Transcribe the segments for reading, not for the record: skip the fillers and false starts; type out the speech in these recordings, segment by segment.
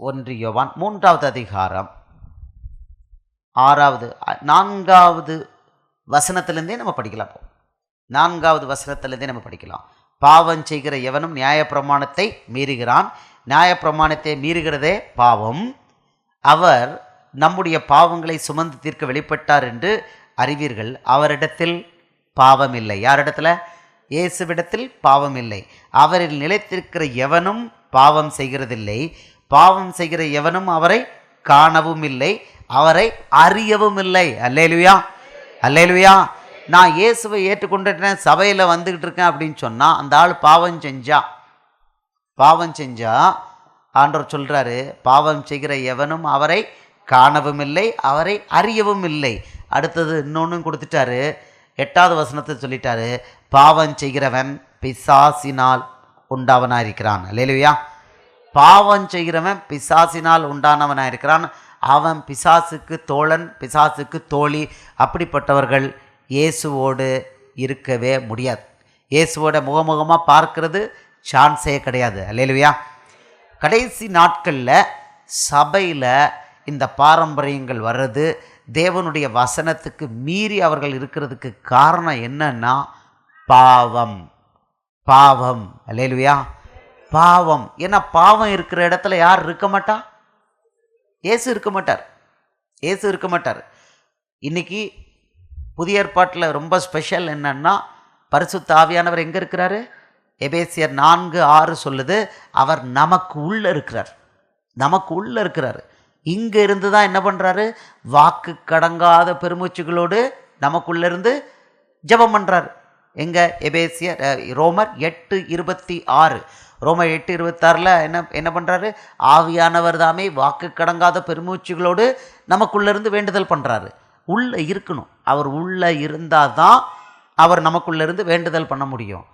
1 யோவான் 3வது அதிகாரம் 4வது வசனத்திலிருந்தே நம்ம படிக்கலாம். 4வது வசனத்திலிருந்தே நம்ம படிக்கலாம். பாவம் செய்கிற எவனும் நியாயப்பிரமாணத்தை மீறுகிறான், நியாயப்பிரமாணத்தை மீறுகிறதே பாவம். அவர் நம்முடைய பாவங்களை சுமந்து தீர்க்க வெளிப்பட்டார் என்று அறிவீர்கள். அவரிடத்தில் பாவம் இல்லை. யாரிடத்துல? இயேசுவிடத்தில் பாவம் இல்லை. அவரில் நிலைத்திருக்கிற எவனும் பாவம் செய்கிறதில்லை. பாவம் செய்கிற எவனும் அவரை காணவும் இல்லை, அவரை அறியவும் இல்லை. அல்லேலூயா, அல்லேலூயா. நான் இயேசுவை ஏற்றுக்கொண்டுட்டேன், சபையில் வந்துக்கிட்டு இருக்கேன் அப்படின்னு சொன்னால் அந்த ஆள் பாவம் செஞ்சா ஆண்டவர் சொல்கிறாரு, பாவம் செய்கிற எவனும் அவரை காணவும் இல்லை, அவரை அறியவும் இல்லை. அடுத்தது இன்னொன்றும் கொடுத்துட்டாரு. 8வது வசனத்தை சொல்லிட்டாரு, பாவம் செய்கிறவன் பிசாசினால் உண்டாவனாக இருக்கிறான். அல்லேலூயா. பாவம் செய்கிறவன் பிசாசினால் உண்டானவனாக இருக்கிறான். அவன் பிசாசுக்கு தோழன், பிசாசுக்கு தோழி. அப்படிப்பட்டவர்கள் இயேசுவோடு இருக்கவே முடியாது. இயேசுவோட முகமுகமாக பார்க்கறது சான்ஸே கிடையாது. அல்லேலூயா. கடைசி நாட்களில் சபையில் இந்த பாரம்பரியங்கள் வர்றது, தேவனுடைய வசனத்துக்கு மீறி அவர்கள் இருக்கிறதுக்கு காரணம் என்னன்னா பாவம். பாவம். அல்லேலூயா. பாவம். ஏன்னா பாவம் இருக்கிற இடத்துல யார் இருக்க மாட்டா? இயேசு இருக்க மாட்டார். இயேசு இருக்க மாட்டார். இன்னைக்கு புதிய ஏற்பாட்டில் ரொம்ப ஸ்பெஷல் என்னன்னா, பரிசுத்த ஆவியானவர் எங்கே இருக்கிறாரு? எபேசியர் 4:6 சொல்லுது, அவர் நமக்கு உள்ள இருக்கிறார். நமக்கு உள்ள இருக்கிறார். இங்கே இருந்து தான் என்ன பண்ணுறாரு? வாக்கு கடங்காத பெருமூச்சுகளோடு நமக்குள்ளேருந்து ஜெபம் பண்ணுறாரு. எங்கே? எபேசியர் ரோமர் 8:26. ரோமர் 8:26 என்ன பண்ணுறாரு? ஆவியானவர் தாமே வாக்கு கடங்காத பெருமூச்சுகளோடு நமக்குள்ளேருந்து வேண்டுதல் பண்ணுறாரு. உள்ளே இருக்கணும். அவர் உள்ளே இருந்தால் தான் அவர் நமக்குள்ளேருந்து வேண்டுதல் பண்ண முடியும்.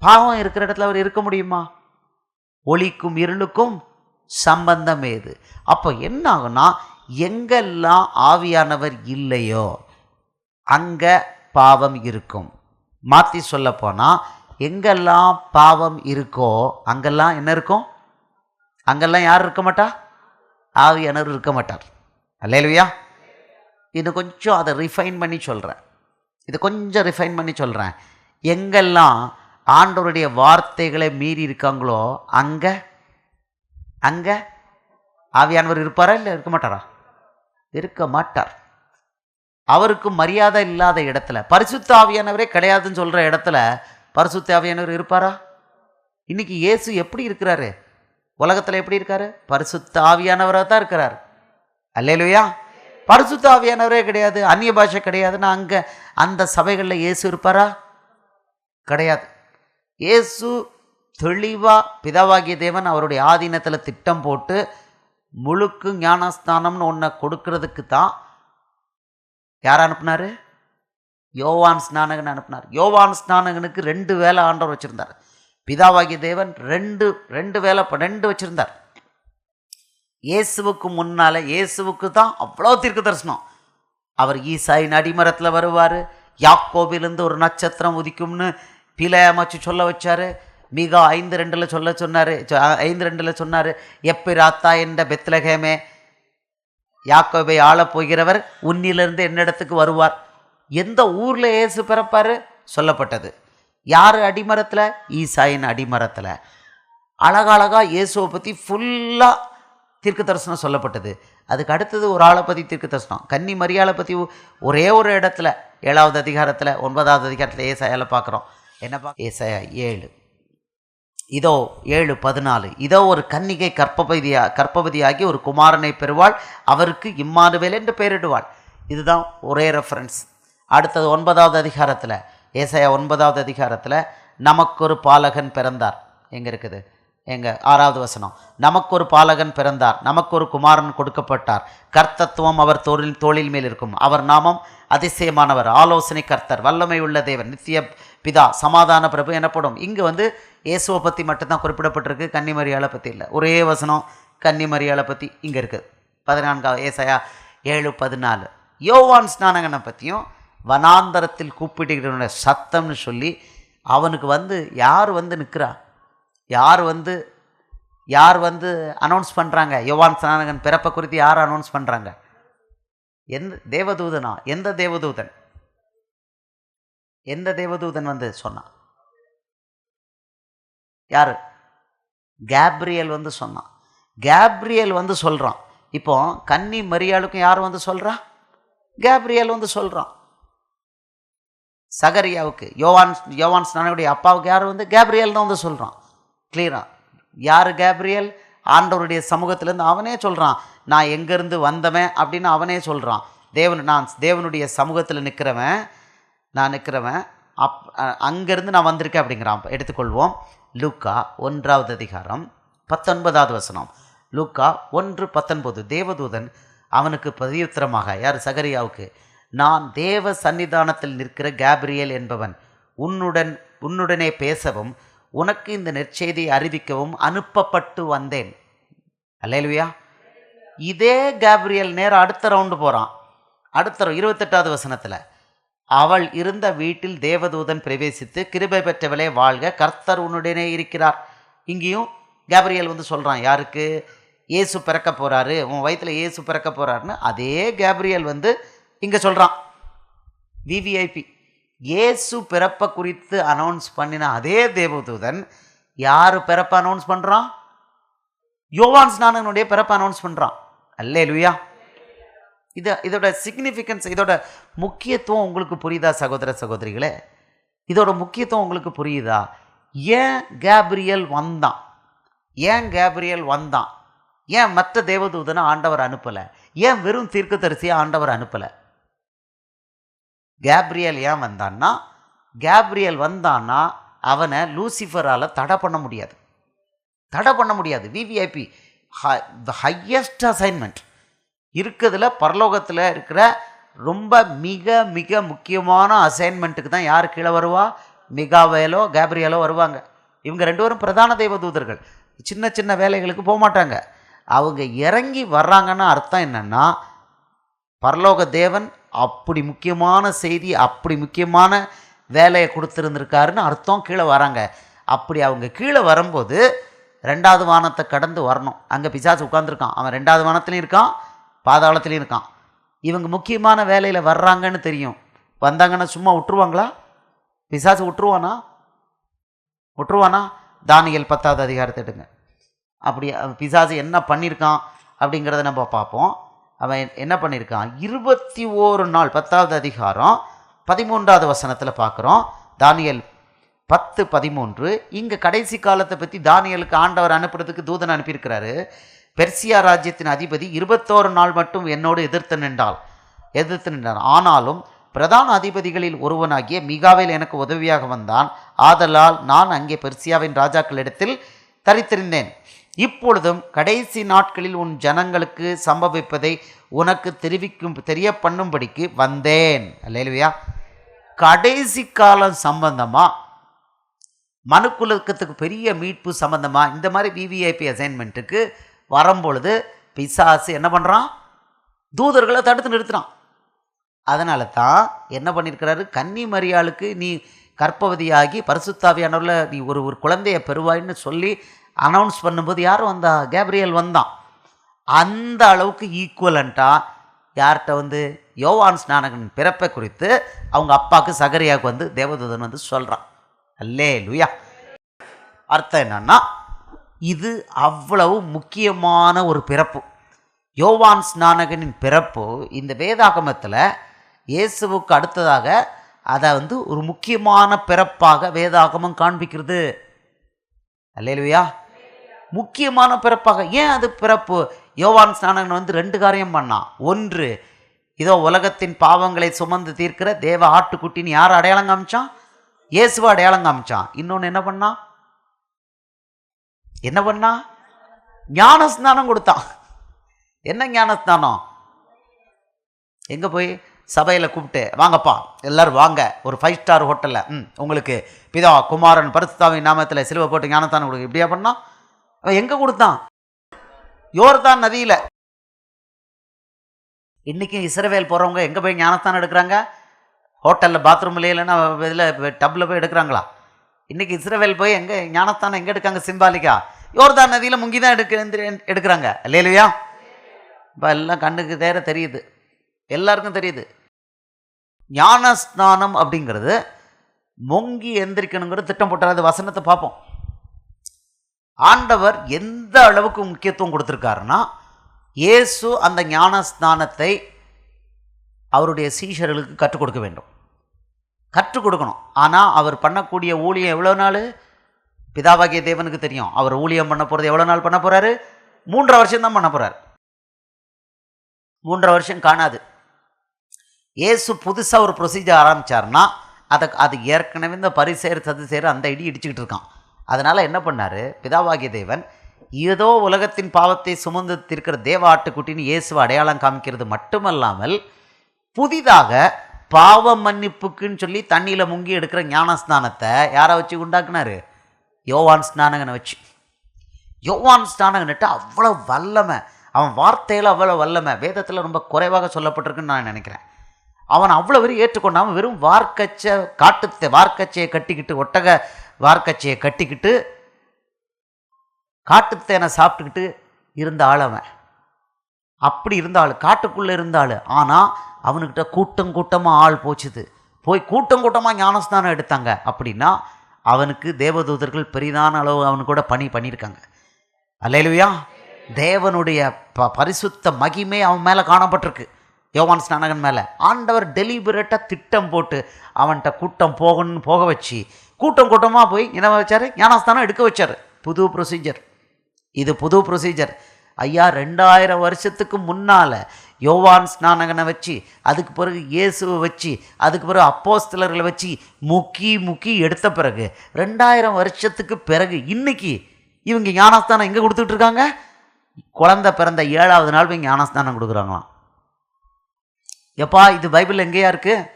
பாவம் இருக்கிற இடத்துல அவர் இருக்க முடியுமா? ஒளிக்கும் இருளுக்கும் சம்பந்தம் ஏது? அப்போ என்ன ஆகுனா, எங்கெல்லாம் ஆவியானவர் இல்லையோ அங்கே பாவம் இருக்கும். மாற்றி சொல்ல போனால், எங்கெல்லாம் பாவம் இருக்கோ அங்கெல்லாம் என்ன இருக்கும்? அங்கெல்லாம் யார் இருக்க மாட்டா? ஆவியானவர் இருக்க மாட்டார். அல்லேலூயா. இது கொஞ்சம் அதை ரிஃபைன் பண்ணி சொல்கிறேன். எங்கெல்லாம் ஆண்டவருடைய வார்த்தைகளை மீறி இருக்காங்களோ அங்கே ஆவியானவர் இருப்பாரா? இல்லை இருக்க மாட்டாரா? இருக்க மாட்டார். அவருக்கு மரியாதை இல்லாத இடத்துல, பரிசுத்த ஆவியானவரே கிடையாதுன்னு சொல்கிற இடத்துல பரிசுத்த ஆவியானவர் இருப்பாரா? இன்னைக்கு இயேசு எப்படி இருக்கிறாரு? உலகத்தில் எப்படி இருக்காரு? பரிசுத்த ஆவியானவராக தான் இருக்கிறார். அல்லேலூயா. பரிசுத்த ஆவியானவரே கிடையாது, அந்நிய பாஷை கிடையாதுன்னா அங்கே அந்த சபைகளில் இயேசு இருப்பாரா? கிடையாது. இயேசு தெளிவாக பிதாவாகிய தேவன் அவருடைய ஆதீனத்தில் திட்டம் போட்டு முழுக்கு ஞானஸ்தானம்னு ஒன்றை கொடுக்கறதுக்கு தான் யார் அனுப்புனார்? யோவான் ஸ்நானகன் அனுப்புனார். யோவான் ஸ்நானகனுக்கு 2 வேலை ஆண்டவர் வச்சுருந்தார். பிதாவாகிய தேவன் ரெண்டு வேலை வச்சுருந்தார். இயேசுவுக்கு முன்னால் இயேசுவுக்கு தான் அவ்வளோ தீர்க்க தரிசனம். அவர் ஈசாயின் அடிமரத்தில் வருவார், யாக்கோபிலிருந்து ஒரு நட்சத்திரம் உதிக்கும்னு பிலேயாமச்சு சொல்ல வச்சார். மீகா 5:2 சொன்னார், எப்பிராத்தா என்ற பெத்லகேமே, யாக்கோபை ஆளப் போகிறவர் உன்னிலிருந்து என்னிடத்துக்கு வருவார். எந்த ஊரில் இயேசு பிறப்பார் சொல்லப்பட்டது. யார் அடிமரத்தில்? ஈசாயின் அடிமரத்தில். அழகழகாக இயேசுவை பற்றி ஃபுல்லாக தீர்க்க தரிசனம் சொல்லப்பட்டது. அதுக்கு அடுத்தது ஒரு ஆளை பற்றி தீர்க்க தரிசனம், கன்னி மரியாளை பற்றி ஒரே ஒரு இடத்துல 7வது அதிகாரத்தில் 9வது அதிகாரத்தில் ஏசாயாவில் பார்க்குறோம். என்னப்பா? ஏசாயா 7 இதோ 7:14 இதோ ஒரு கன்னிகை கர்ப்பவதியாகி ஒரு குமாரனை பெறுவாள், அவருக்கு இம்மானுவேல் என்று பெயரிடுவாள். இதுதான் ஒரே ரெஃபரன்ஸ். அடுத்தது 9வது அதிகாரத்தில், ஏசாயா 9வது அதிகாரத்தில் நமக்கு ஒரு பாலகன் பிறந்தார். எங்கே இருக்குது? 6வது வசனம். நமக்கு ஒரு பாலகன் பிறந்தார், நமக்கு ஒரு குமாரன் கொடுக்கப்பட்டார், கர்த்தத்துவம் அவர் தோளில் மேல் இருக்கும், அவர் நாமம் அதிசயமானவர், ஆலோசனை கர்த்தர், வல்லமை உள்ள தேவன், நித்திய பிதா, சமாதான பிரபு எனப்படும். இங்கே இயேசுவை பற்றி மட்டும்தான் குறிப்பிடப்பட்டிருக்கு, கன்னிமரியாளை பற்றி இல்லை. ஒரே வசனம் கன்னிமரியாளை பற்றி இங்கே இருக்குது. 14 ஏசாயா 7:14. யோவான் ஸ்நானகனை பற்றியும் வனாந்தரத்தில் கூப்பிடுகிற சத்தம்னு சொல்லி அவனுக்கு யார் நிற்கிறா, யார் யார் வந்து அனௌன்ஸ் பண்ணுறாங்க? யோவான் ஸ்நானகன் பிறப்பை குறித்து யார் அனௌன்ஸ் பண்ணுறாங்க? எந்த தேவதூதனா? எந்த தேவதூதன்? எந்த தேவதூதன் வந்து சொன்னான்? யார்? கேப்ரியல் வந்து சொன்னான். கேப்ரியல் வந்து சொல்கிறான். இப்போ கன்னி மரியாளுக்கும் யார் வந்து சொல்கிறா? கேப்ரியல் வந்து சொல்கிறான். சகரியாவுக்கு, யோவான் ஸ்நானனுடைய அப்பாவுக்கு யார் வந்து? கேப்ரியல் தான் வந்து சொல்கிறான். கிளியரா? யார் கேப்ரியல்? ஆண்டவருடைய சமூகத்திலேருந்து அவனே சொல்கிறான், நான் எங்கேருந்து வந்தவன் அப்படின்னு அவனே சொல்கிறான். நான் தேவனுடைய சமூகத்தில் நிற்கிறவன் அங்கேருந்து நான் வந்திருக்கேன் அப்படிங்கிறான். எடுத்துக்கொள்வோம். லூக்கா 1வது அதிகாரம் 19வது வசனம். லூக்கா 1:19. தேவதூதன் அவனுக்கு பிரதியுத்தரமாக, யார்? சகரியாவுக்கு, நான் தேவ சன்னிதானத்தில் நிற்கிற கேப்ரியல் என்பவன், உன்னுடனே பேசவும் உனக்கு இந்த நற்செய்தியை அறிவிக்கவும் அனுப்பப்பட்டு வந்தேன். அல்லேலூயா. இதே கேப்ரியல் நேரம் அடுத்த ரவுண்டு போகிறான். அடுத்த 28வது வசனத்தில், அவள் இருந்த வீட்டில் தேவதூதன் பிரவேசித்து, கிருபை பெற்றவளே வாழ்க, கர்த்தர் உன்னுடனே இருக்கிறார். இங்கேயும் கேப்ரியல் வந்து சொல்கிறான். யாருக்கு? இயேசு பிறக்க போகிறாரு, உன் வயிற்றில் இயேசு பிறக்க போகிறாருன்னு அதே கேப்ரியல் வந்து இங்கே சொல்கிறான். விவிஐபி இயேசு பிறப்பை குறித்து அனௌன்ஸ் பண்ணின அதே தேவதூதன் யார் பிறப்பை அனௌன்ஸ் பண்ணுறான்? யோவான் ஸ்நானனுடைய பிறப்பை அனௌன்ஸ் பண்ணுறான். அல்லேலூயா. இதோட சிக்னிஃபிகன்ஸ், இதோட முக்கியத்துவம் உங்களுக்கு புரியுதா சகோதர சகோதரிகளே? இதோட முக்கியத்துவம் உங்களுக்கு புரியுதா? ஏன் கேப்ரியல் வந்தான்? ஏன் மற்ற தேவதூதனை ஆண்டவர் அனுப்பலை? ஏன் வெறும் தீர்க்கதரிசியை ஆண்டவர் அனுப்பலை? கேப்ரியல் ஏன் வந்தான்னா அவனை லூசிஃபரால் தடை பண்ண முடியாது. விவிஐபி ஹையஸ்ட் அசைன்மெண்ட் இருக்கிறதுல, பரலோகத்தில் இருக்கிற ரொம்ப மிக மிக முக்கியமான அசைன்மெண்ட்டுக்கு தான் யார் கீழே வருவா? மிகாவேலோ கேப்ரியலோ வருவாங்க. இவங்க 2 பேரும் பிரதான தேவதூதர்கள். சின்ன சின்ன வேலைகளுக்கு போக மாட்டாங்க. அவங்க இறங்கி வர்றாங்கன்னா அர்த்தம் என்னென்னா, பரலோக தேவன் அப்படி முக்கியமான செய்தி, அப்படி முக்கியமான வேலையை கொடுத்துருந்துருக்காருன்னு அர்த்தம். கீழே வராங்க. அப்படி அவங்க கீழே வரும்போது 2வது வானத்தை கடந்து வரணும். அங்கே பிசாசு உட்காந்துருக்கான். அவன் 2வது வானத்துலையும் இருக்கான், பாதாளத்துலையும் இருக்கான். இவங்க முக்கியமான வேலையில் வர்றாங்கன்னு தெரியும். வந்தாங்கன்னா சும்மா விட்டுருவாங்களா? பிசாசு விட்டுருவானா? தானியேல் 10வது அதிகாரத்தை எடுங்க. அப்படி பிசாசு என்ன பண்ணியிருக்கான் அப்படிங்கிறத நம்ம பார்ப்போம். அவன் என்ன பண்ணியிருக்கான்? 21 நாள் 10வது அதிகாரம் 13வது வசனத்தில் பார்க்குறோம். தானியேல் 10:13. இங்கே கடைசி காலத்தை பற்றி தானியேலுக்கு ஆண்டவர் அனுப்புறதுக்கு தூதன் அனுப்பியிருக்கிறாரு. பெர்சியா ராஜ்யத்தின் அதிபதி 21 நாள் மட்டும் என்னோடு எதிர்த்து நின்றான். ஆனாலும் பிரதான அதிபதிகளில் ஒருவனாகிய மிகாவேல் எனக்கு உதவியாக வந்தான். ஆதலால் நான் அங்கே பெர்சியாவின் ராஜாக்களிடத்தில் தரித்திருந்தேன். இப்பொழுதும் கடைசி நாட்களில் உன் ஜனங்களுக்கு சம்பவிப்பதை உனக்கு தெரிய பண்ணும்படிக்கு வந்தேன். அல்லேலூயா. கடைசி காலம் சம்பந்தமாக, மனுக்குலத்துக்கு பெரிய மீட்பு சம்பந்தமாக இந்த மாதிரி விவிஐபி அசைன்மெண்ட்டுக்கு வரும்பொழுது பிசாசு என்ன பண்ணுறான்? தூதர்களை தடுத்து நிறுத்துறான். அதனால தான் என்ன பண்ணியிருக்கிறாரு? கன்னி மரியாளுக்கு நீ கர்ப்பவதியாகி பரிசுத்தாவியானவர்ல நீ ஒரு குழந்தையை பெறுவாயின்னு சொல்லி அனௌன்ஸ் பண்ணும்போது யார் வந்தா? கேப்ரியல் வந்தான். அந்த அளவுக்கு ஈக்குவலண்ட்டாக யார்கிட்ட வந்து? யோவான் ஸ்நானகன் பிறப்பை குறித்து அவங்க அப்பாவுக்கு சகரியாவுக்கு வந்து தேவதூதன் வந்து சொல்கிறான். அல்லேலூயா. அர்த்தம் என்னன்னா, இது அவ்வளவு முக்கியமான ஒரு பிறப்பு. யோவான் ஸ்நானகனின் பிறப்பு இந்த வேதாகமத்தில் இயேசுவுக்கு அடுத்ததாக அதை வந்து ஒரு முக்கியமான பிறப்பாக வேதாகமம் காண்பிக்கிறது. அல்லேலூயா. முக்கியமான பிறப்பாக. ஏன் அது பிறப்பு? யோவான் ஸ்நானகன் வந்து 2 காரியம் பண்ணான். ஒன்று, இதோ உலகத்தின் பாவங்களை சுமந்து தீர்க்கிற தேவ ஆட்டுக்குட்டின்னு யார் அடையாளம் காமிச்சான்? இயேசுவை அடையாளம் காமிச்சான். இன்னொன்று என்ன பண்ணா? ஞானஸ்நானம் கொடுத்தான். என்ன ஞானஸ்நானம்? எங்கே போய் சபையில் கூப்பிட்டு, வாங்கப்பா எல்லோரும் வாங்க, ஒரு 5 ஸ்டார் ஹோட்டலில் உங்களுக்கு பிதா குமாரன் பரிசுத்தாவின் நாமத்தில் சிலுவை போட்டு ஞானஸ்தானம் கொடுங்க. இப்படியா பண்ணான்? அவன் எங்கே கொடுத்தான்? யோர்தான் நதியில். இன்றைக்கும் இஸ்ரவேல் போகிறவங்க எங்கே போய் ஞானஸ்தானம் எடுக்கிறாங்க? ஹோட்டலில் பாத்ரூமில் இல்லைன்னா இதில் டப்பில் போய் எடுக்கிறாங்களா? இன்றைக்கி இஸ்ரவேல் போய் எங்கே ஞானஸ்தானம் எங்கே எடுக்காங்க? சிம்பாலிக்கா யோர்தான் நதியில் முங்கி தான் எடுக்கிறாங்க. அல்லேலூயா. இப்போ எல்லாம் கண்ணுக்கு தெரியுது, எல்லாருக்கும் தெரியுது. ஞானஸ்நானம் அப்படிங்கிறது முங்கி எந்திரிக்கணுங்கிற திட்டம் போட்டார். வசனத்தை பார்ப்போம். ஆண்டவர் எந்த அளவுக்கு முக்கியத்துவம் கொடுத்துருக்காருன்னா, இயேசு அந்த ஞானஸ்நானத்தை அவருடைய சீஷர்களுக்கு கற்றுக் கொடுக்க வேண்டும், கற்றுக் கொடுக்கணும். ஆனால் அவர் பண்ணக்கூடிய ஊழியம் எவ்வளோ நாள்? பிதாவாகிய தேவனுக்கு தெரியும். அவர் ஊழியம் பண்ண போகிறது எவ்வளோ நாள் பண்ண போகிறாரு? 3.5 வருஷம் தான் பண்ண போகிறார். 3.5 வருஷம் காணாது. இயேசு புதுசாக ஒரு ப்ரொசீஜர் ஆரம்பித்தார்னா அது ஏற்கனவே இந்த பரிசேர் சதுசேர் அந்த இடி இடிச்சுக்கிட்டு இருக்கான். அதனால் என்ன பண்ணார்? பிதாவாகிய தேவன் ஏதோ உலகத்தின் பாவத்தை சுமந்து இருக்கிற தேவ ஆட்டுக்குட்டின்னு இயேசுவை அடையாளம் காமிக்கிறது மட்டுமல்லாமல், புதிதாக பாவ மன்னிப்புக்குன்னு சொல்லி தண்ணியில் முங்கி எடுக்கிற ஞானஸ்நானத்தை யாரை வச்சு உண்டாக்குனாரு? யோவான் ஸ்நானகனை வச்சு. யோவான் ஸ்நானகன்ட்டு அவ்வளோ வல்லமை, அவன் வார்த்தையில் அவ்வளோ வல்லமை வேதத்தில் ரொம்ப குறைவாக சொல்லப்பட்டிருக்குன்னு நான் நினைக்கிறேன். அவன் அவ்வளோ வரை ஏற்றுக்கொண்டாமல் வெறும் வார்க்கச்சையை கட்டிக்கிட்டு, ஒட்டக வார்க்கச்சையை கட்டிக்கிட்டு காட்டுத்தேனை சாப்பிட்டுக்கிட்டு இருந்த ஆள் அவன். அப்படி இருந்த ஆள், காட்டுக்குள்ளே இருந்த ஆள். ஆனால் அவனுக்கிட்ட கூட்டமாக ஆள் போச்சுது. போய் கூட்டமாக ஞானஸ்தானம் எடுத்தாங்க. அப்படின்னா அவனுக்கு தேவதூதர்கள் பெரிதான அளவு அவனு கூட பண்ணியிருக்காங்க. அல்லேலூயா. தேவனுடைய பரிசுத்த மகிமை அவன் மேலே காணப்பட்டிருக்கு, யோவான் ஸ்நானகன் மேலே. ஆண்டவர் டெலிபரேட்டாக திட்டம் போட்டு அவன்கிட்ட கூட்டம் போகணும்னு போக வச்சு கூட்டமாக போய் என்ன வச்சார்? ஞானஸ்தானம் எடுக்க வச்சார். புது ப்ரொசீஜர் இது, புது ப்ரொசீஜர். ஐயா 2000 வருஷத்துக்கு முன்னால் யோவான் ஸ்நானகனை வச்சு, அதுக்கு பிறகு இயேசுவை வச்சு, அதுக்கு பிறகு அப்போஸ்தலர்களை வச்சு முக்கி எடுத்த பிறகு 2000 வருஷத்துக்கு பிறகு இன்னைக்கு இவங்க ஞானஸ்தானம் எங்கே கொடுத்துட்டு இருக்காங்க? குழந்தை பிறந்த 7வது நாள் போய் ஞானஸ்தானம் கொடுக்குறாங்களாம். எப்பா இது பைபிள் எங்கேயா இருக்குது?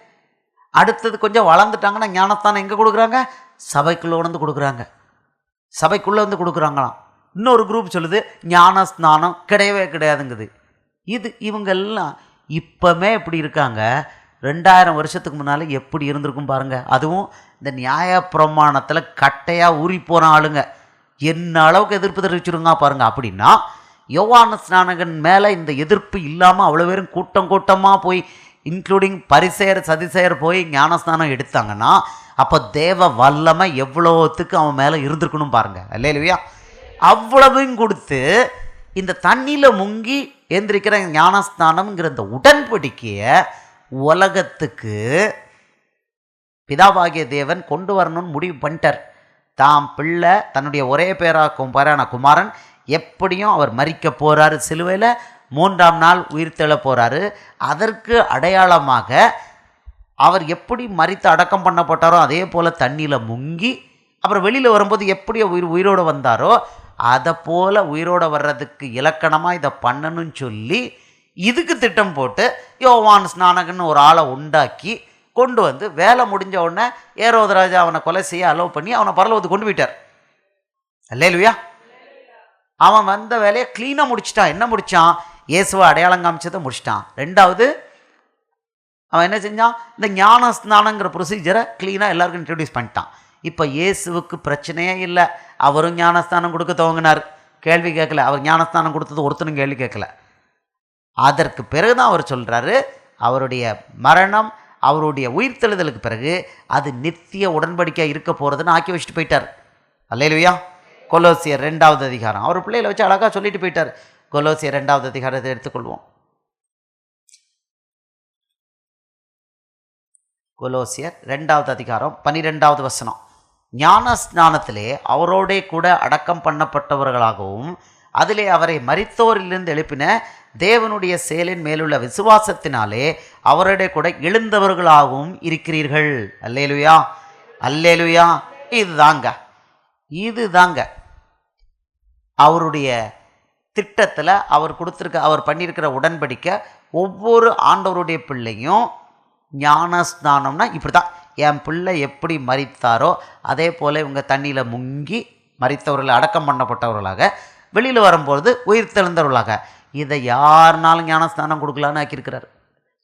அடுத்தது கொஞ்சம் வளர்ந்துட்டாங்கன்னா ஞானஸ்தானம் எங்கே கொடுக்குறாங்க? சபைக்குள்ளே வந்து கொடுக்குறாங்க, சபைக்குள்ளே வந்து கொடுக்குறாங்களாம். இன்னொரு குரூப் சொல்லுது ஞானஸ்நானம் கிடையவே கிடையாதுங்குது. இவங்கெல்லாம் இப்போமே இப்படி இருக்காங்க. 2000 வருஷத்துக்கு முன்னால் எப்படி இருந்திருக்கும் பாருங்கள். அதுவும் இந்த நியாய பிரமாணத்தில் கட்டையாக ஊறி போன ஆளுங்க என்ன அளவுக்கு எதிர்ப்பு தெரிவிச்சிருங்க பாருங்கள். அப்படின்னா யோவான் ஸ்நானகன் மேலே இந்த எதிர்ப்பு இல்லாமல் அவ்வளோ பேரும் கூட்டமாக போய், இன்க்ளூடிங் பரிசேர் சதிசேர் போய் ஞானஸ்நானம் எடுத்தாங்கன்னா அப்போ தேவ வல்லமை எவ்வளோத்துக்கு அவன் மேலே இருந்திருக்கணும் பாருங்கள். அல்லேலூயா. அவ்வளவையும் கொடுத்து இந்த தண்ணியில் முங்கி எந்திரிக்கிற ஞானஸ்நானம்ங்கிற இந்த உடன்படிக்கையை உலகத்துக்கு பிதாவாகிய தேவன் கொண்டு வரணும்னு முடிவு பண்ணிட்டார். தாம் பிள்ளை தன்னுடைய ஒரே பேரான குமாரன் எப்படியும் அவர் மரிக்க போகிறாரு, சிலுவையில் 3ஆம் நாள் உயிர்த்தெழ போகிறாரு. அதற்கு அடையாளமாக அவர் எப்படி மரித்து அடக்கம் பண்ணப்பட்டாரோ அதே போல் தண்ணியில் முங்கி அப்புறம் வெளியில் வரும்போது எப்படி உயிரோடு வந்தாரோ அதை போல் உயிரோடு வர்றதுக்கு இலக்கணமாக இதை பண்ணணும்னு சொல்லி இதுக்கு திட்டம் போட்டு யோவான் ஸ்நானகன் ஒரு ஆளை உண்டாக்கி கொண்டு வந்து வேலை முடிஞ்ச உடனே ஏரோதராஜா அவனை கொலை செய்ய அலோவ் பண்ணி அவனை பரலோகத்துக்கு கொண்டு போயிட்டார். அல்லேலூயா. அவன் வந்த வேலையை க்ளீனாக முடிச்சிட்டான். என்ன முடித்தான்? இயேசுவை அடையாளம் காமிச்சதை முடிச்சிட்டான். 2வது அவன் என்ன செஞ்சான்? இந்த ஞான ஸ்நானங்கிற ப்ரொசீஜரை க்ளீனாக எல்லாருக்கும் இன்ட்ரடியூஸ் பண்ணிட்டான். இப்போ இயேசுவுக்கு பிரச்சனையே இல்லை. அவரும் ஞானஸ்தானம் கொடுக்க துவங்கினார். கேள்வி கேட்கல. அவர் ஞானஸ்தானம் கொடுத்தது ஒருத்தனும் கேள்வி கேட்கல. அதற்கு பிறகுதான் அவர் சொல்கிறாரு, அவருடைய மரணம் அவருடைய உயிர்த்தெழுதலுக்கு பிறகு அது நித்திய உடன்படிக்கையாக இருக்க போகிறதுன்னு ஆக்கி வச்சுட்டு போயிட்டார். அல்லேலூயா. கொலோசியர் 2வது அதிகாரம் அவர் பிள்ளைகளை வச்சு அழகாக சொல்லிட்டு போயிட்டார். கொலோசியர் 2வது அதிகாரத்தை எடுத்துக்கொள்வோம். கொலோசியர் 2வது அதிகாரம் 12வது வசனம். ஞான ஸ்நானத்திலே அவரோடே கூட அடக்கம் பண்ணப்பட்டவர்களாகவும் அதிலே அவரை மரித்தோரிலிருந்து எழுப்பின தேவனுடைய செயலின் மேலுள்ள விசுவாசத்தினாலே அவருடைய கூட எழுந்தவர்களாகவும் இருக்கிறீர்கள். அல்லேலுயா, அல்லேலுயா. இதுதாங்க அவருடைய திட்டத்தில் அவர் பண்ணியிருக்கிற உடன்படிக்கை. ஒவ்வொரு ஆண்டவருடைய பிள்ளையும் ஞானஸ்நானம்னா இப்படி தான். என் பிள்ளை எப்படி மரித்தாரோ அதே போல் இவங்க தண்ணியில் முங்கி மரித்தவர்கள் அடக்கம் பண்ணப்பட்டவர்களாக வெளியில் வரும்போது உயிர் தெழுந்தவர்களாக. இதை யாருனாலும் ஞானஸ்தானம் கொடுக்கலான்னு ஆக்கியிருக்கிறார்.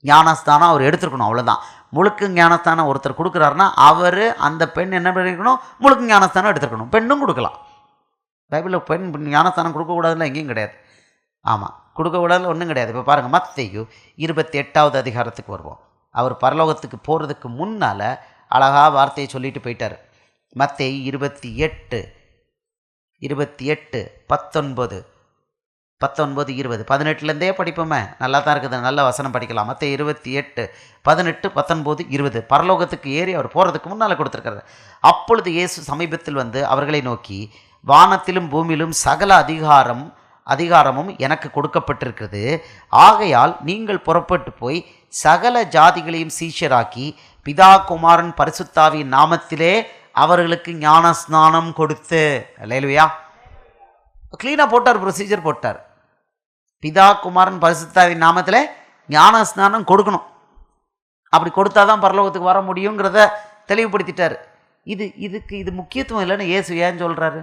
ஞானஸ்தானம் அவர் எடுத்துருக்கணும், அவ்வளோதான். முழுக்கு ஞானஸ்தானம் ஒருத்தர் கொடுக்குறாருன்னா அவர் அந்த பெண் என்ன பண்ணியிருக்கணும்? முழுக்கு ஞானஸ்தானம் எடுத்துருக்கணும். பெண்ணும் கொடுக்கலாம், பைபிளில் பெண் ஞானஸ்தானம் கொடுக்கக்கூடாதுன்னு எங்கேயும் கிடையாது. ஆமாம், கொடுக்கக்கூடாதுன்னு ஒன்றும் கிடையாது. இப்போ பாருங்கள், மத்தேயு 28வது அதிகாரத்துக்கு வருவோம். அவர் பரலோகத்துக்கு போகிறதுக்கு முன்னால் அழகாக வார்த்தையை சொல்லிட்டு போயிட்டார். மத்தேயு 28 19 20 18லேருந்தே படிப்போமே, நல்லா தான் இருக்குது, நல்ல வசனம் படிக்கலாம். மத்தேயு 28 18 19 20 பரலோகத்துக்கு ஏறி அவர் போகிறதுக்கு முன்னால் கொடுத்துருக்காரு. அப்பொழுது இயேசு சமீபத்தில் வந்து அவர்களை நோக்கி, வானத்திலும் பூமியிலும் சகல அதிகாரமும் எனக்கு கொடுக்கப்பட்டிருக்கிறது. ஆகையால் நீங்கள் புறப்பட்டு போய் சகல ஜாதிகளையும் சீஷராக்கி பிதா குமாரன் பரிசுத்தாவியின் நாமத்திலே அவர்களுக்கு ஞான ஸ்நானம் கொடுத்து. அல்லேலூயா. க்ளீனாக போட்டார், ப்ரொசீஜர் போட்டார். பிதா குமாரன் பரிசுத்தாவின் நாமத்தில் ஞான ஸ்நானம் கொடுக்கணும். அப்படி கொடுத்தா தான் பரலோகத்துக்கு வர முடியுங்கிறத தெளிவுபடுத்திட்டார். இது முக்கியத்துவம் இல்லைன்னு இயேசு ஏன் சொல்கிறாரு?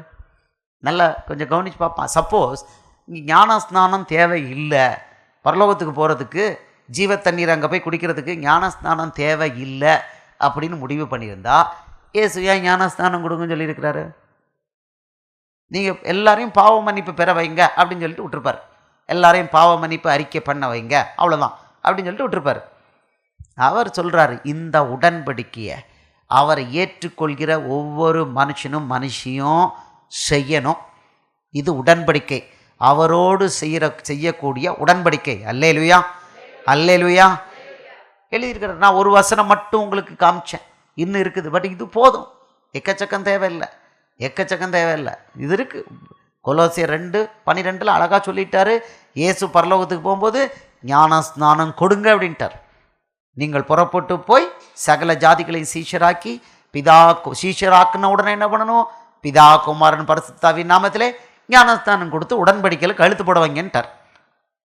நல்லா கொஞ்சம் கவனித்து பார்ப்பான். சப்போஸ் இங்கே ஞான ஸ்நானம் தேவை இல்லை, பரலோகத்துக்கு போகிறதுக்கு ஜீவ தண்ணீர் அங்கே போய் குடிக்கிறதுக்கு ஞான ஸ்நானம் தேவை இல்லை அப்படின்னு முடிவு பண்ணியிருந்தா இயேசு ஏன் ஞான ஸ்நானம் கொடுங்கன்னு சொல்லியிருக்கிறாரு? நீங்கள் எல்லாரையும் பாவ மன்னிப்பு பெற வைங்க அப்படின்னு சொல்லிட்டு விட்டுருப்பார். எல்லாரையும் பாவ மன்னிப்பு அறிக்கை பண்ண வைங்க, அவ்வளோதான் அப்படின்னு சொல்லிட்டு விட்டுருப்பார். அவர் சொல்கிறாரு, இந்த உடன்படிக்கையை அவரை ஏற்றுக்கொள்கிற ஒவ்வொரு மனுஷியும் செய்யணும். இது உடன்படிக்கை, அவரோடு செய்யக்கூடிய உடன்படிக்கை. அல்லேலூயா, அல்லேலூயா. எழுதியிருக்கிறார். நான் ஒரு வசனம் மட்டும் உங்களுக்கு காமிச்சேன், இன்னும் இருக்குது. பட் இது போதும், எக்கச்சக்கம் தேவையில்லை. இது இருக்குது. கொலோசியர் 2:12 அழகாக சொல்லிட்டாரு. இயேசு பரலோகத்துக்கு போகும்போது ஞான ஸ்நானம் கொடுங்க அப்படின்ட்டார். நீங்கள் புறப்பட்டு போய் சகல ஜாதிகளையும் சீஷராக்கி சீஷராக்குன உடனே என்ன பண்ணணும்? பிதா குமாரன் பரிசுத்தாவின் நாமத்திலே ஞானஸ்தானம் கொடுத்து உடன்படிக்கையில் கழுத்து போட வைங்கன்ட்டார்.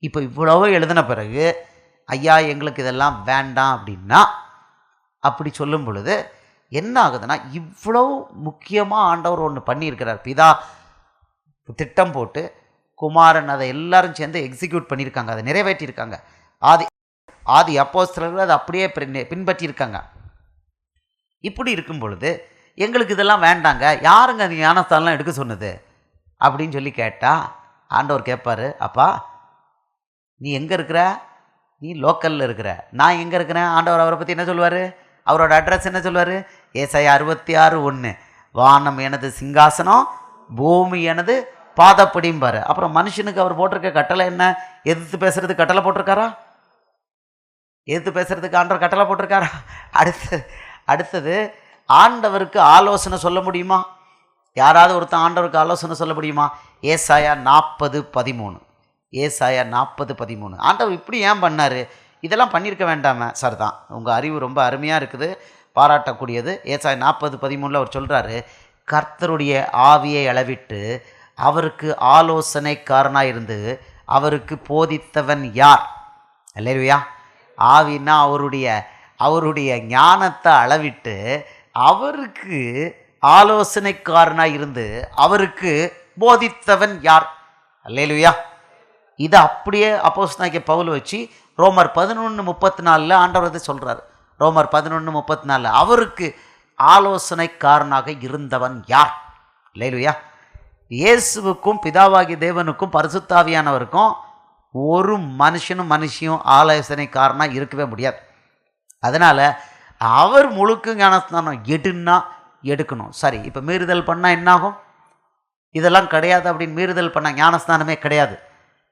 இப்போ இவ்வளவோ எழுதின பிறகு ஐயா எங்களுக்கு இதெல்லாம் வேண்டாம் அப்படின்னா, அப்படி சொல்லும் பொழுது என்ன ஆகுதுன்னா, இவ்வளவு முக்கியமாக ஆண்டவர் ஒன்று பண்ணியிருக்கிறார். பிதா திட்டம் போட்டு குமாரன் அதை எல்லாரும் சேர்ந்து எக்ஸிக்யூட் பண்ணியிருக்காங்க, அதை நிறைவேற்றியிருக்காங்க. ஆதி அப்போஸ்தலர்கள் அதை அப்படியே பின்பற்றியிருக்காங்க. இப்படி இருக்கும் பொழுது எங்களுக்கு இதெல்லாம் வேண்டாங்க, யாருங்க அந்த ஞானஸ்தானம்லாம் எடுக்க சொன்னது அப்படின்னு சொல்லி கேட்டால் ஆண்டவர் கேட்பார், அப்பா நீ எங்கே இருக்கிற? நீ லோக்கலில் இருக்கிற, நான் எங்கே இருக்கிறேன்? ஆண்டவர் அவரை பற்றி என்ன சொல்லுவார்? அவரோட அட்ரஸ் என்ன சொல்லுவார்? ஏசாயா 66:1, வானம் எனது சிங்காசனம், பூமி எனது பாதப்படிம்பார். அப்புறம் மனுஷனுக்கு அவர் போட்டிருக்க கட்டளை என்ன? எதிர்த்து பேசுறதுக்கு கட்டளை போட்டிருக்காரா? எதிர்த்து பேசுறதுக்கு ஆண்டவர் கட்டளை போட்டிருக்காரா? அடுத்தது ஆண்டவருக்கு ஆலோசனை சொல்ல முடியுமா? யாராவது ஒருத்தன் ஆண்டவருக்கு ஆலோசனை சொல்ல முடியுமா? ஏசாயா 40:13, ஏசாயா 40:13. ஆண்டவர் இப்படி ஏன் பண்ணார்? இதெல்லாம் பண்ணியிருக்க வேண்டாமே. சார் தான், உங்கள் அறிவு ரொம்ப அருமையாக இருக்குது, பாராட்டக்கூடியது. ஏசாயா 40:13 அவர் சொல்கிறாரு, கர்த்தருடைய ஆவியை அளவிட்டு அவருக்கு ஆலோசனைக்காரனாக இருந்து அவருக்கு போதித்தவன் யார்? அல்லேலூயா. ஆவின்னா அவருடைய ஞானத்தை அளவிட்டு அவருக்கு ஆலோசனைக்காரனாக இருந்து அவருக்கு போதித்தவன் யார்? அல்லேலூயா. இதை அப்படியே அப்போஸ்தலனாகிய பவுல் வச்சு ரோமர் 11:34 ஆண்டவர் சொல்கிறார். ரோமர் 11:34 அவருக்கு ஆலோசனைக்காரனாக இருந்தவன் யார்? அல்லேலூயா. இயேசுவுக்கும் பிதாவாகிய தேவனுக்கும் பரிசுத்தாவியானவருக்கும் ஒரு மனுஷியும் ஆலோசனைக்காரனாக இருக்கவே முடியாது. அதனால் அவர் முழுக்க ஞானஸ்நானம் எடுக்கணும். சரி, இப்போ மீறுதல் பண்ணால் என்னாகும்? இதெல்லாம் கிடையாது அப்படின்னு மீறுதல் பண்ணால் ஞானஸ்நானமே கிடையாது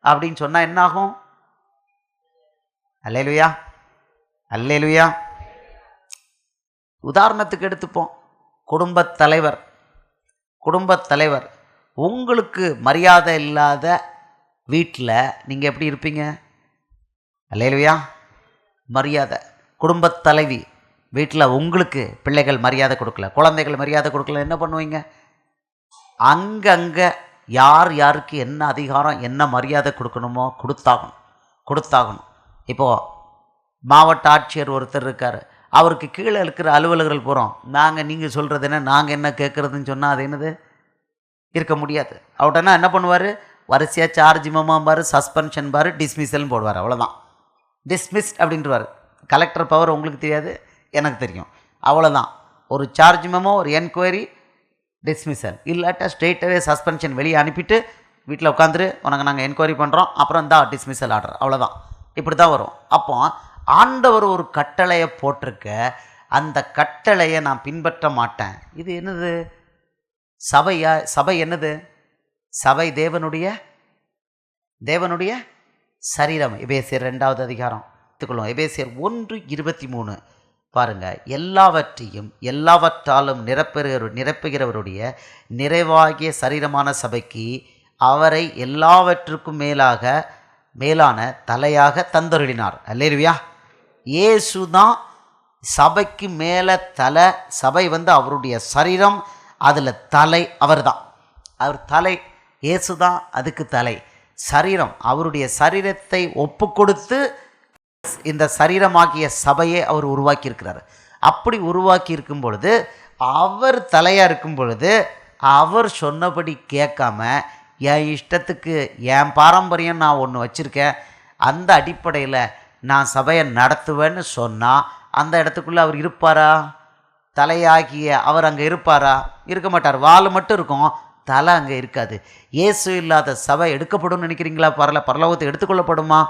அப்படின்னு சொன்னால் என்னாகும்? அல்லேலூயா, அல்லேலூயா. உதாரணத்துக்கு எடுத்துப்போம், குடும்பத் தலைவர் உங்களுக்கு மரியாதை இல்லாத வீட்டில் நீங்கள் எப்படி இருப்பீங்க? அல்லேலூயா. மரியாதை. குடும்பத் தலைவி வீட்டில் உங்களுக்கு பிள்ளைகள் மரியாதை கொடுக்கல, குழந்தைகள் மரியாதை கொடுக்கல, என்ன பண்ணுவீங்க? அங்கங்கே யாருக்கு என்ன அதிகாரம் என்ன மரியாதை கொடுக்கணுமோ கொடுத்தாகணும். இப்போது மாவட்ட ஆட்சியர் ஒருத்தர் இருக்கார், அவருக்கு கீழே இருக்கிற அலுவலர்கள் போகிறோம், நீங்கள் சொல்கிறது என்ன, நாங்கள் என்ன கேட்குறதுன்னு சொன்னால் அது என்னது? இருக்க முடியாது. அவட்டனா என்ன பண்ணுவார்? வரிசையாக சார்ஜ் மெமோம்பார், சஸ்பென்ஷன் பார், டிஸ்மிஸல்னு போடுவார். அவ்வளோதான், டிஸ்மிஸ்ட் அப்படின்றவார். கலெக்டர் பவர் உங்களுக்கு தெரியாது, எனக்கு தெரியும். அவ்வளோதான். ஒரு சார்ஜ் மெமோ, ஒரு என்கொயரி, டிஸ்மிசல். இல்லாட்டா ஸ்ட்ரெயிட்டாகவே சஸ்பென்ஷன் வெளியே அனுப்பிட்டு வீட்டில் உட்காந்துரு, உனக்கு நாங்கள் என்கொயரி பண்ணுறோம், அப்புறம் தான் டிஸ்மிசல் ஆர்டர், அவ்வளோதான். இப்படி தான் வரும். அப்போ ஆண்டவர் ஒரு கட்டளையை போட்டிருக்க, அந்த கட்டளையை நான் பின்பற்ற மாட்டேன். இது என்னது? சபையா? சபை என்னது? சபை தேவனுடைய சரீரம். எபேசியர் 2வது அதிகாரம் எடுத்துக்கொள்ளும். எபேசியர் 1:23 பாருங்க. எல்லாவற்றையும் எல்லாவற்றாலும் நிரப்புகிறவருடைய நிறைவாகிய சரீரமான சபைக்கு அவரை எல்லாவற்றுக்கும் மேலான தலையாக தந்தருளினார். அல்லேலூயா. இயேசு தான் சபைக்கு மேலே தலை. சபை அவருடைய சரீரம், அதில் தலை அவர் தான். அவர் தலை, இயேசு தான் அதுக்கு தலை. சரீரம், அவருடைய சரீரத்தை ஒப்பு கொடுத்து இந்த சரீரமாகிய சபையை அவர் உருவாக்கியிருக்கிறார். அப்படி உருவாக்கி இருக்கும் பொழுது, அவர் தலையாக இருக்கும் பொழுது, அவர் சொன்னபடி கேட்காம என் இஷ்டத்துக்கு, என் பாரம்பரியம் நான் ஒன்று வச்சுருக்கேன், அந்த அடிப்படையில் நான் சபையை நடத்துவேன்னு சொன்னால் அந்த இடத்துக்குள்ளே அவர் இருப்பாரா? தலையாகிய அவர் அங்கே இருப்பாரா? இருக்க மாட்டார். வால் மட்டும் இருக்கும், தலை அங்கே இருக்காது. இயேசு இல்லாத சபை எடுக்கப்படும் நினைக்கிறீங்களா? பரலோகத்தை எடுத்துக்கொள்ளப்படுமா?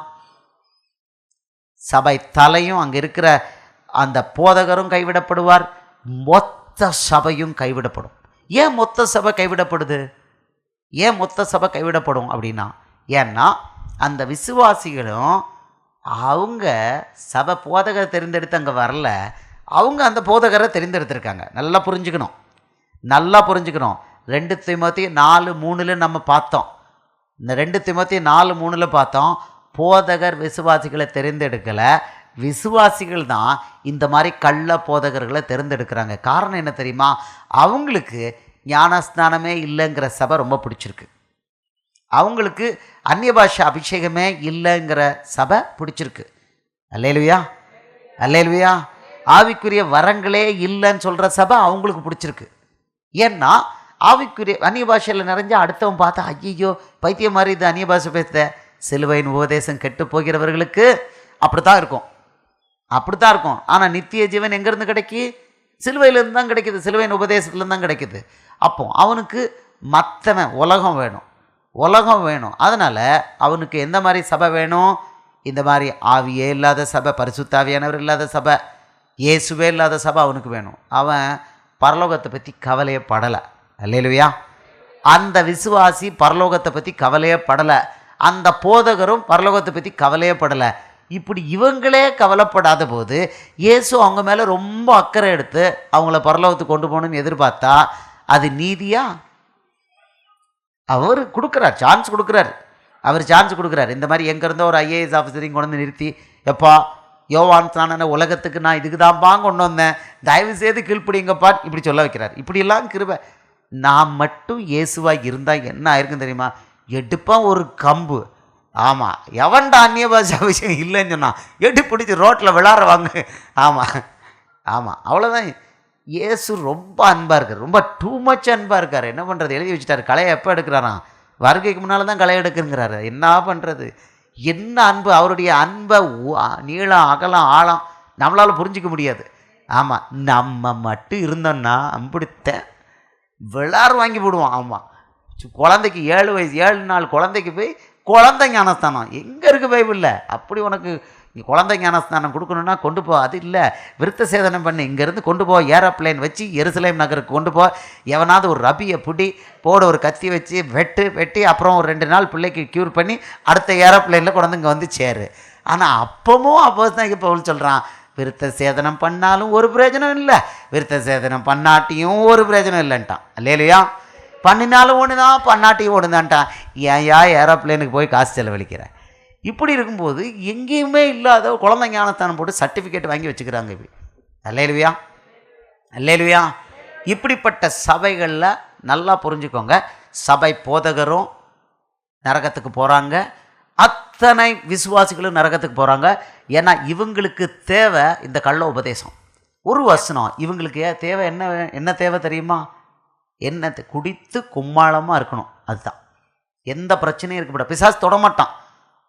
சபை தலையும் அங்கே இருக்கிற அந்த போதகரும் கைவிடப்படுவார், மொத்த சபையும் கைவிடப்படும். ஏன் மொத்த சபை கைவிடப்படுது? ஏன் மொத்த சபை கைவிடப்படும் அப்படின்னா, ஏன்னா அந்த விசுவாசிகளும் அவங்க சபை போதகரை தெரிந்தெடுத்து அங்கே வரல, அவங்க அந்த போதகரை தெரிந்தெடுத்திருக்காங்க. நல்லா புரிஞ்சுக்கணும். 2 தீமோத்தேயு 4:3 நம்ம பார்த்தோம். இந்த 2 தீமோத்தேயு 4:3 பார்த்தோம். போதகர் விசுவாசிகளை தெரிந்தெடுக்கலை, விசுவாசிகள் தான் இந்த மாதிரி கள்ள போதகர்களை தெரிந்தெடுக்கிறாங்க. காரணம் என்ன தெரியுமா? அவங்களுக்கு ஞானஸ்நானமே இல்லைங்கிற சபை ரொம்ப பிடிச்சிருக்கு. அவங்களுக்கு அந்நிய பாஷை அபிஷேகமே இல்லைங்கிற சபை பிடிச்சிருக்கு. அல்லேலூயா, அல்லேலூயா. ஆவிக்குரிய வரங்களே இல்லைன்னு சொல்கிற சபை அவங்களுக்கு பிடிச்சிருக்கு. ஏன்னா ஆவிக்குரிய அந்நிய பாஷையில் நிறைஞ்சா அடுத்தவன் பார்த்தா ஐயோ பைத்தியம் மாதிரி இது அந்நிய பாஷை பேசுத. சிலுவையின் உபதேசம் கெட்டு போகிறவர்களுக்கு அப்படி தான் இருக்கும். ஆனால் நித்திய ஜீவன் எங்கேருந்து கிடைக்கி? சிலுவையிலேருந்து தான் கிடைக்கிது, சிலுவையின் உபதேசத்துலேருந்து தான் கிடைக்கிது. அப்போ அவனுக்கு மற்றவன் உலகம் வேணும். அதனால் அவனுக்கு எந்த மாதிரி சபை வேணும்? இந்த மாதிரி ஆவியே இல்லாத சபை, பரிசுத்தாவியானவர் இல்லாத சபை, இயேசுவே இல்லாத சபை அவனுக்கு வேணும். அவன் பரலோகத்தை பற்றி கவலையே படலை. அல்லேலூயா. அந்த விசுவாசி பரலோகத்தை பற்றி கவலையே படலை, அந்த போதகரும் பரலோகத்தை பற்றி கவலையே படலை. இப்படி இவங்களே கவலைப்படாத போது இயேசு அவங்க மேலே ரொம்ப அக்கறை எடுத்து அவங்கள பரலோகத்துக்கு கொண்டு போகணும்னு எதிர்பார்த்தா அது நீதியா? அவர் கொடுக்குறார், சான்ஸ் கொடுக்குறார். இந்த மாதிரி எங்கேருந்தோ ஒரு IAS ஆஃபீஸரையும் கொண்டு வந்து நிறுத்தி, எப்பா யோவான் ஸ்நானனை உலகத்துக்கு நான் இதுக்கு தான்ப்பா கொண்டு வந்தேன், தயவு செய்து கீழ்ப்பிடிங்கப்பா, இப்படி சொல்ல வைக்கிறார். இப்படியெல்லாம் கிருபை. நான் மட்டும் இயேசுவாக இருந்தால் என்ன ஆயிருக்குன்னு தெரியுமா? எடுப்பான் ஒரு கம்பு. ஆமாம், எவன்டா அந்நிய பாஷை விஷயம் இல்லைன்னு சொன்னான், எட்டு பிடிச்சி ரோட்டில் விளாட்றவாங்க. ஆமாம், அவ்வளோதான். இயேசு ரொம்ப அன்பாக இருக்கார், ரொம்ப டூ மச் அன்பாக இருக்கார். என்ன பண்ணுறது? எழுதி வச்சுட்டார். கலையை எப்போ எடுக்கிறாராம்? வருகைக்கு முன்னால் தான் களை எடுக்குங்கிறாரு. என்ன பண்ணுறது? என்ன அன்பு! அவருடைய அன்பை நீளம் அகலம் ஆழம் நம்மளால் புரிஞ்சிக்க முடியாது. ஆமாம், நம்ம மட்டும் இருந்தோம்னா அம்பிடித்த விளாறு வாங்கி போடுவோம். ஆமாம், குழந்தைக்கு 7 வயசு 7 நாள் குழந்தைக்கு போய் குழந்தை ஞானஸ்தானம் எங்கே இருக்குது பைபிளில்? அப்படி உனக்கு குழந்தை ஞானஸ்தானம் கொடுக்கணுன்னா கொண்டு போ. அது இல்லை, விருத்த சேதனம் பண்ணி இங்கேருந்து கொண்டு போ, ஏரோப்ளேன் வச்சு எருசலேம் நகருக்கு கொண்டு போ, எவனாவது ஒரு ரபியை பிடி போட, ஒரு கத்தி வச்சு வெட்டி அப்புறம் ஒரு 2 நாள் பிள்ளைக்கு க்யூர் பண்ணி அடுத்த ஏரோப்ளேனில் கொண்டு வந்து இங்கே வந்து சேரு. ஆனால் அப்போ தான் இப்போ சொல்கிறான், விருத்த சேதனம் பண்ணாலும் ஒரு பிரயோஜனம் இல்லை, விருத்த சேதனம் பண்ணாட்டியும் ஒரு பிரயோஜனம் இல்லைன்ட்டான். அல்லேலூயா. பண்ணினாலும் ஒன்று தான், பண்ணாட்டியும் ஒன்று தான்ட்டான். ஏன் ஏரோப்ளேனுக்கு போய் காசு செலவழிக்கிறேன்? இப்படி இருக்கும்போது எங்கேயுமே இல்லாத குழந்தை ஞானஸ்தானம் போட்டு சர்டிஃபிகேட் வாங்கி வச்சுக்கிறாங்க. இப்படி அல்லேலூயா, அல்லேலூயா. இப்படிப்பட்ட சபைகளில் நல்லா புரிஞ்சுக்கோங்க, சபை போதகரும் நரகத்துக்கு போகிறாங்க, அத்தனை விசுவாசிகளும் நரகத்துக்கு போகிறாங்க. ஏன்னா இவங்களுக்கு தேவை இந்த கள்ள உபதேசம், ஒரு வசனம். இவங்களுக்கு தேவை என்ன தேவை தெரியுமா? என்ன? குடித்து கும்மாளமாக இருக்கணும். அதுதான், எந்த பிரச்சனையும் இருக்கப்பட பிசாசு தொடமாட்டான்.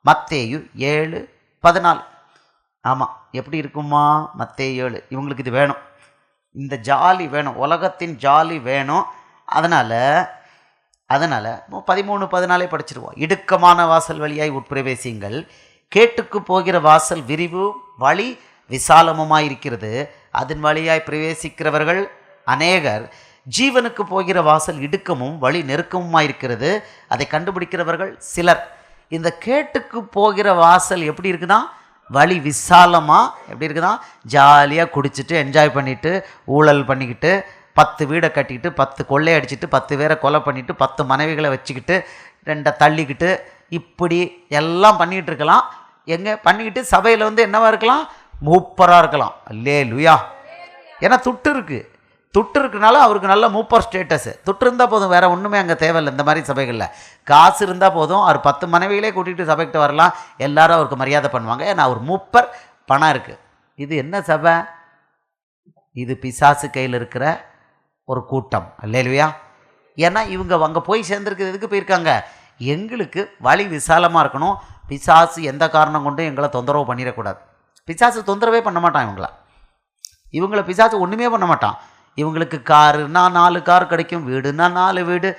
மத்தேயு 7:14. ஆமாம், எப்படி இருக்குமா? மத்தேயு 7. இவங்களுக்கு இது வேணும், இந்த ஜாலி வேணும், உலகத்தின் ஜாலி வேணும். அதனால் 13-14 படிச்சிருவோம். இடுக்கமான வாசல் வழியாய் உட்பிரவேசியுங்கள், கேட்டுக்கு போகிற வாசல் விரிவு, வழி விசாலமுமாயிருக்கிறது, அதன் வழியாய் பிரவேசிக்கிறவர்கள் அநேகர். ஜீவனுக்கு போகிற வாசல் இடுக்கமும் வழி நெருக்கமுமாயிருக்கிறது, அதை கண்டுபிடிக்கிறவர்கள் சிலர். இந்த கேட்டுக்கு போகிற வாசல் எப்படி இருக்குதா? வழி விசாலமாக எப்படி இருக்குதா? ஜாலியாக குடிச்சிட்டு என்ஜாய் பண்ணிவிட்டு ஊழல் பண்ணிக்கிட்டு 10 வீடை கட்டிக்கிட்டு 10 கொள்ளை அடிச்சுட்டு 10 பேரை கொலை பண்ணிவிட்டு 10 மனைவிகளை வச்சுக்கிட்டு 2 தள்ளிக்கிட்டு இப்படி எல்லாம் பண்ணிக்கிட்டு இருக்கலாம். எங்கே பண்ணிக்கிட்டு சபையில் என்னவா இருக்கலாம்? மூப்பராக இருக்கலாம். அல்லேலூயா. ஏன்னா துட்டு இருக்குனால அவருக்கு நல்ல மூப்பர் ஸ்டேட்டஸு. துட்டு இருந்தால் போதும், வேறு ஒன்றுமே அங்கே தேவையில்லை. இந்த மாதிரி சபைகளில் காசு இருந்தால் போதும், அவர் 10 மனைவிகளே கூட்டிகிட்டு சபைக்கிட்ட வரலாம், எல்லாரும் அவருக்கு மரியாதை பண்ணுவாங்க. ஏன்னா அவர் மூப்பர், பணம் இருக்குது. இது என்ன சபை? இது பிசாசு கையில் இருக்கிற ஒரு கூட்டம். அல்லேலூயா. ஏன்னா இவங்க அங்கே போய் சேர்ந்துருக்குது எதுக்கு போயிருக்காங்க? எங்களுக்கு வழி விசாலமாக இருக்கணும், பிசாசு எந்த காரணம் கொண்டும் எங்களை தொந்தரவு பண்ணிடக்கூடாது. பிசாசு தொந்தரவே பண்ண மாட்டான் இவங்களை பிசாசு ஒன்றுமே பண்ண மாட்டான். இவங்களுக்கு காருன்னா 4 கார் கிடைக்கும், வீடுன்னா 4 வீடு.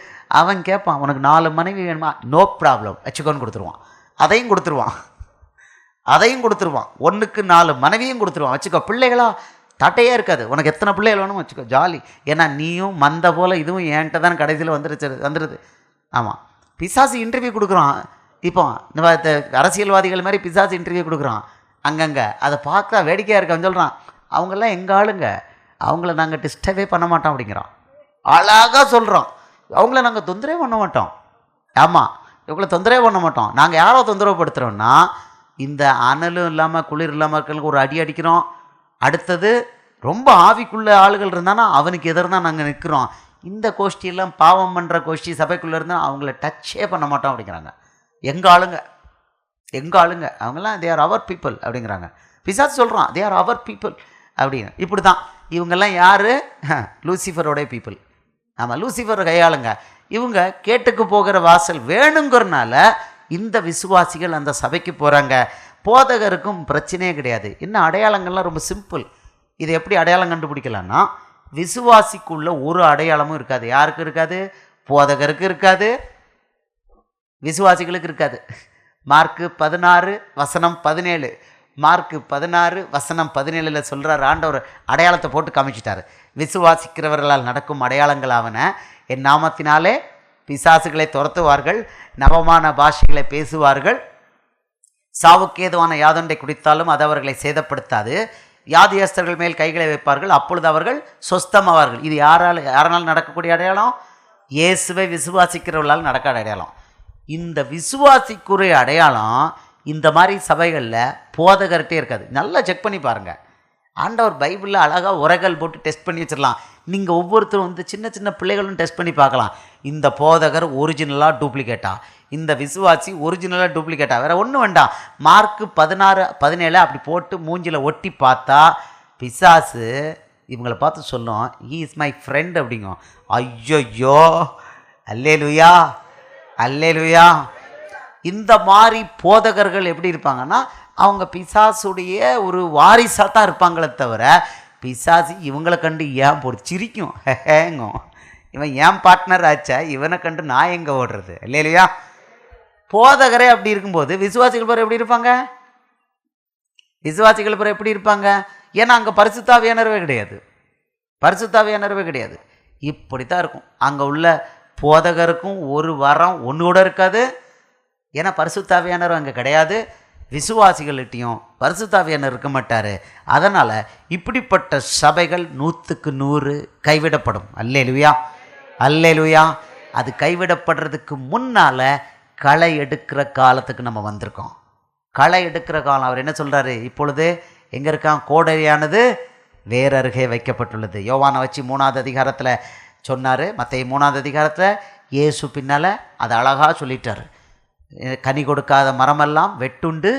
அவன் கேட்பான், உனக்கு 4 மனைவி வேணுமா? நோ ப்ராப்ளம், வச்சுக்கோன்னு கொடுத்துருவான். அதையும் கொடுத்துருவான். 1க்கு 4 மனைவியும் கொடுத்துருவான். வச்சுக்கோ, பிள்ளைகளா தட்டையே இருக்காது, உனக்கு எத்தனை பிள்ளைகள் வேணும் வச்சுக்கோ, ஜாலி. ஏன்னா நீயும் மந்த போல் இதுவும் என்கிட்ட தான் கடைசியில் வந்துடுது. ஆமாம், பிசாசு இன்டர்வியூ கொடுக்குறான். இப்போ இந்த அரசியல்வாதிகள் மாதிரி பிசாசு இன்டர்வியூ கொடுக்குறான் அங்கங்கே. அதை பார்க்க வேடிக்கையாக இருக்கான்னு சொல்கிறான். அவங்கெல்லாம் எங்கள் ஆளுங்க, அவங்கள நாங்கள் டிஸ்டர்பே பண்ண மாட்டோம் அப்படிங்கிறான். அழகாக சொல்கிறோம், அவங்கள நாங்கள் தொந்தரவே பண்ண மாட்டோம். ஆமாம், இவங்களை தொந்தரவே பண்ண மாட்டோம். நாங்கள் யாரோ தொந்தரவுப்படுத்துகிறோன்னா, இந்த அனலும் இல்லாமல் குளிர் இல்லாமல் இருக்கிறவங்களுக்கு ஒரு அடி அடிக்கிறோம். அடுத்தது ரொம்ப ஆவிக்குள்ள ஆளுகள் இருந்தானா அவனுக்கு எதிர்தான் நாங்கள் நிற்கிறோம். இந்த கோஷ்டியெல்லாம் பாவம் பண்ணுற கோஷ்டி சபைக்குள்ளே இருந்தால் அவங்கள டச்சே பண்ண மாட்டோம் அப்படிங்கிறாங்க. எங்கள் ஆளுங்க அவங்கெல்லாம் தே ஆர் அவர் பீப்புள் அப்படிங்கிறாங்க. பிசாசு சொல்கிறான் தே ஆர் அவர் பீப்புள் அப்படின்னு. இப்படி தான் இவங்கெல்லாம் யார்? லூசிஃபரோடைய பீப்புள். ஆமாம், லூசிஃபர் கையாளுங்க. இவங்க கேட்டுக்கு போகிற வாசல் வேணுங்கிறனால இந்த விசுவாசிகள் அந்த சபைக்கு போகிறாங்க. போதகருக்கும் பிரச்சனையே கிடையாது. இன்னும் அடையாளங்கள்லாம் ரொம்ப சிம்பிள். இதை எப்படி அடையாளம் கண்டுபிடிக்கலான்னா, விசுவாசிக்குள்ள ஒரு அடையாளமும் இருக்காது. யாருக்கு இருக்காது? போதகருக்கு இருக்காது, விசுவாசிகளுக்கு இருக்காது. மார்க்கு 16:17 மார்க்கு 16:17 சொல்கிறார், ஆண்டவர் அடையாளத்தை போட்டு காமிச்சிட்டார். விசுவாசிக்கிறவர்களால் நடக்கும் அடையாளங்களாவன, என் நாமத்தினாலே பிசாசுகளை துரத்துவார்கள், நவமான பாஷைகளை பேசுவார்கள், சாவுக்கேதுவான யாதொன்றை குடித்தாலும் அது அவர்களை சேதப்படுத்தாது, வியாதியஸ்தர்கள் மேல் கைகளை வைப்பார்கள், அப்பொழுது அவர்கள் சொஸ்தமாவார்கள். இது யாரால் நடக்கக்கூடிய அடையாளம்? இயேசுவை விசுவாசிக்கிறவர்களால் நடக்க அடையாளம். இந்த விசுவாசிக்குரிய அடையாளம் இந்த மாதிரி சபைகளில் போதகர்கிட்டே இருக்காது. நல்லா செக் பண்ணி பாருங்கள். ஆண்டவர் பைபிளில் அழகாக உரைகள் போட்டு டெஸ்ட் பண்ணி வச்சிடலாம். நீங்கள் ஒவ்வொருத்தரும் சின்ன சின்ன பிள்ளைகளும் டெஸ்ட் பண்ணி பார்க்கலாம். இந்த போதகர் ஒரிஜினலாக டூப்ளிகேட்டா, இந்த விசுவாசி ஒரிஜினலாக டூப்ளிகேட்டா, வேறு ஒன்றும் வேண்டாம். மார்க்கு 16:17 அப்படி போட்டு மூஞ்சில் ஒட்டி பார்த்தா பிசாசு இவங்களை பார்த்து சொல்லும், ஹீ இஸ் மை ஃப்ரெண்ட் அப்படிங்கும். ஐயோ, அல்லேலூயா அல்லேலூயா. இந்த மாதிரி போதகர்கள் எப்படி இருப்பாங்கன்னா, அவங்க பிசாசுடைய ஒரு வாரிசாக தான் இருப்பாங்களே தவிர, பிசாசு இவங்களை கண்டு ஏன் போடு சிரிக்கும், ஹேங்கும். இவன் ஏன் பார்ட்னர் ஆச்சா, இவனை கண்டு நான் எங்கே ஓடுறது? இல்லையா? போதகரே அப்படி இருக்கும்போது விசுவாசிகள் பேர் எப்படி இருப்பாங்க? விசுவாசிகள் பேர் எப்படி இருப்பாங்க? ஏன்னா அங்கே பரிசுத்தாவியானவே கிடையாது. இப்படி தான் இருக்கும். அங்கே உள்ள போதகருக்கும் ஒரு வரம் ஒன்று கூட இருக்காது. ஏன்னா பரிசுத்தாவியானவர் அங்கே கிடையாது. விசுவாசிகள்கிட்டையும் பரிசுத்தாவியானவர் இருக்க மாட்டார். அதனால் இப்படிப்பட்ட சபைகள் 100க்கு 100 கைவிடப்படும். அல்லேலூயா அல்லேலூயா. அது கைவிடப்படுறதுக்கு முன்னால் களை எடுக்கிற காலத்துக்கு நம்ம வந்திருக்கோம். களை எடுக்கிற காலம். அவர் என்ன சொல்கிறாரு? இப்பொழுது எங்கே இருக்கான்? கோடரியானது வேறு அருகே வைக்கப்பட்டுள்ளது. யோவானை வச்சு 3வது அதிகாரத்தில் சொன்னார். மத்தேயு 3வது அதிகாரத்தில் இயேசு பின்னால் அதை அழகாக சொல்லிட்டார். கனி கொடுக்காத மரமெல்லாம் வெட்டுண்டு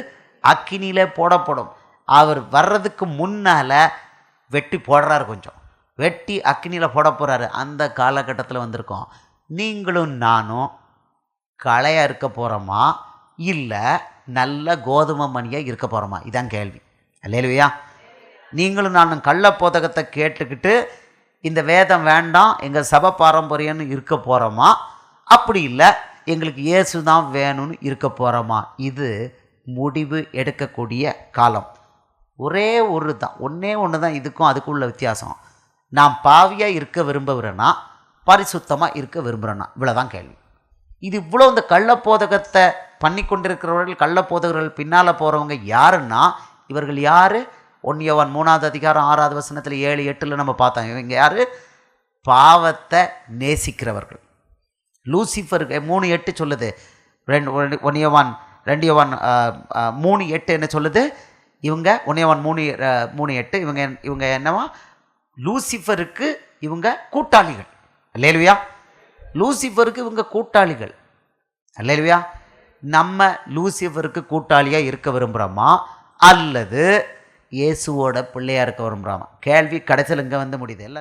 அக்கினியிலே போடப்படும். அவர் வர்றதுக்கு முன்னால் வெட்டி போடுறாரு, கொஞ்சம் வெட்டி அக்கினியில் போட போகிறாரு. அந்த காலகட்டத்தில் வந்திருக்கோம். நீங்களும் நானும் களையாக இருக்க போகிறோமா, இல்லை நல்ல கோதுமை மணியாக இருக்க போகிறோமா? இதான் கேள்வி. அல்லேலூயா. நீங்களும் நானும் கள்ள போதகத்தை கேட்டுக்கிட்டு இந்த வேதம் வேண்டாம், எங்கள் சபை பாரம்பரியம்னு இருக்க போகிறோமா, அப்படி இல்லை எங்களுக்கு இயேசு தான் வேணும்னு இருக்க போகிறோமா? இது முடிவு எடுக்கக்கூடிய காலம். ஒரே ஒன்று தான் இதுக்கும் அதுக்குள்ள வித்தியாசம். நான் பாவியாக இருக்க விரும்புகிறேன்னா, பரிசுத்தமாக இருக்க விரும்புகிறேன்னா, இவ்வளோதான் கேள்வி. இது இவ்வளோ இந்த கள்ளப்போதகத்தை பண்ணி கொண்டிருக்கிறவர்கள், கள்ளப்போதகர்கள் பின்னால் போகிறவங்க யாருன்னா, இவர்கள் யார்? 1 யோவான் 3வது அதிகாரம் 6வது வசனத்தில் 7, 8 நம்ம பார்த்தோம். இவங்க யார்? பாவத்தை நேசிக்கிறவர்கள். லூசிஃபருக்கு 3:8 சொல்லுது. 1 யோவான் 2 யோவான் 3:8 என்ன சொல்லுது? இவங்க 1 யோவான் 3:8 இவங்க என்னவா? லூசிஃபருக்கு இவங்க கூட்டாளிகள். அல்லேலூயா. லூசிஃபருக்கு இவங்க கூட்டாளிகள். அல்லேலூயா. நம்ம லூசிஃபருக்கு கூட்டாளியாக இருக்க விரும்புகிறோமா, அல்லது இயேசுவோட பிள்ளையாக இருக்க விரும்புகிறோமா? கேள்வி கடைசியில் இங்கே வந்து முடியுது. எல்லாரும்